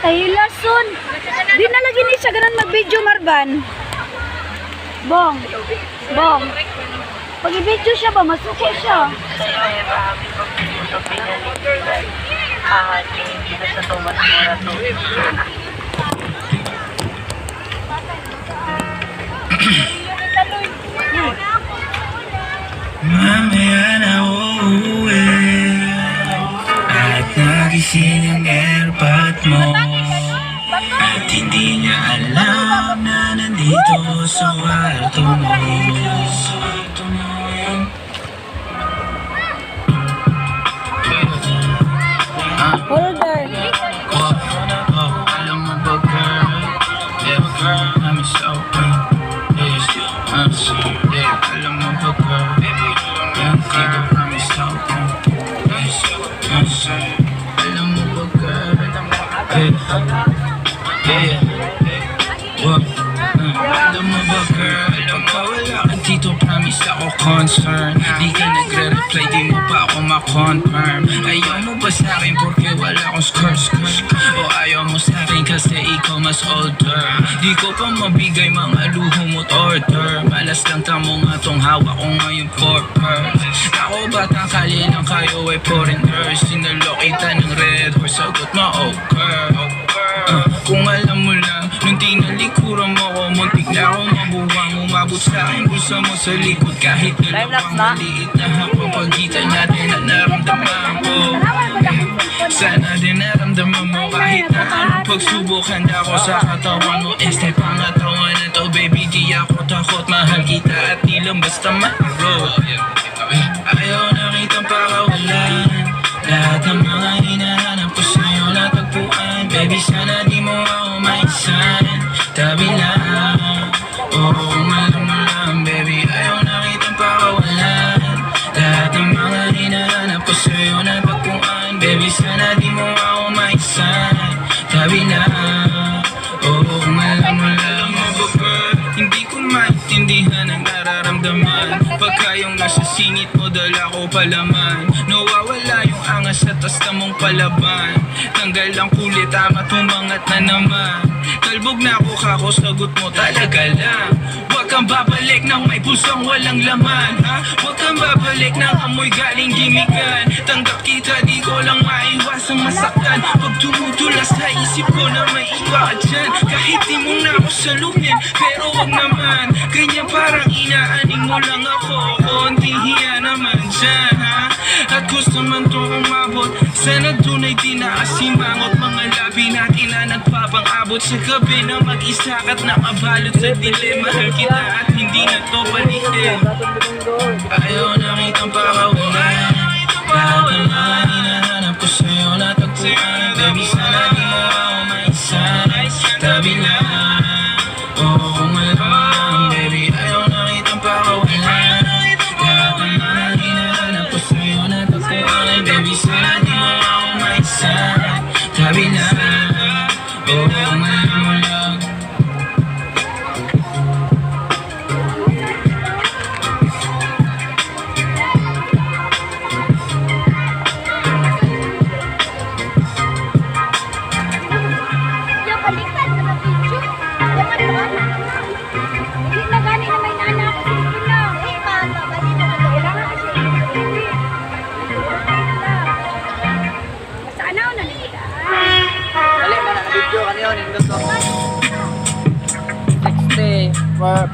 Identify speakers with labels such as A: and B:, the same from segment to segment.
A: Ay, lason. Di na lagi ni siya ganun mag-video, Marban. Bong. Bong. Pag i-video siya ba, masuko siya.
B: Mamaya na uuwi at nagising ang airpod mo at hindi niya alam na nandito sa kwarto mo.
A: Holder.
B: Alam mo ba girl, yeah girl, I'm so yeah, alam mo ba girl, yeah girl, I'm so alam mo ba girl, yeah, alam mo ba girl, pagka wala ka dito promise ako concern, di ka nagre-reply, di mo pa ako ma-confirm. Ayaw mo ba sa'kin porque wala akong skirt? O ayaw mo sa'kin kasi ikaw mas older? Di ko pa mabigay mga luho mo't order. Malas lang tamo nga tong hawak ko ngayon for purse. Ako batang kali lang kayo ay foreigners. Sinalo kita ng red horse, sagot mo oh girl. Kung alam mo lang, nung tinalikuran mo ko, muntik na ako mabuwang. Umabot sa'kin gusto mo sa likod kahit dalawang maliit na hapang pagitan natin na naramdaman ko. Sana din naramdaman mo kahit na anong pagsubok handa ko sa katawan mo. Este pangatawan na to baby, di ako takot. Mahal kita at di lang basta ma-roll. Ayaw na kitang pakawalan. Lahat ng mga hinahanap ko sa'yo natagpuan. Baby sana di mo ako maisan. Tabi lang, oo kung alam mo lang baby. Ayaw na kitang pakawalan. Lahat ng mga hinahanap ko sa'yo natagpuan. Baby sana di mo ako maisan. Tabi lang, oo kung alam mo lang. Hindi ko maintindihan ang nararamdaman pagka yung nasa singit mo dala ko palaman. Nawawala yung angas at tasta mong palaban. Tanggal ang kulit, tama tumangat na naman. Kalbog na ako kako, sagot mo talaga lang. Huwag kang babalik nang may pusong walang laman, ha? Huwag kang babalik nang amoy galing gimikan. Tanggap kita, di ko lang maiwasang masaktan. Pag tumutulas sa isip ko na may iba ka dyan. Kahit di mo na ako saluhin, pero wag naman. Ganyan parang inaaning mo lang ako. Konting hiya naman dyan, ha? At gusto man to umabot, sana dunay di nakasimangot. Mga labi natin na nagpapang-abot sa gabi na mag-isa ka't nakabalot sa dilim. Mahal kita at hindi na to balikin. Ayaw na kitang pakawalan. Lahat ng mga hinahanap ko sa'yo natagpuan. Baby sana di mo ako maisan. Tabi lang, oo kung alam mo lang baby. Ayaw na kitang pakawalan. Lahat ng mga hinahanap ko sa'yo natagpuan. Baby sana di mo ako maisan. Tabi lang, oo kung alam mo lang.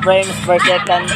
C: Frames per second.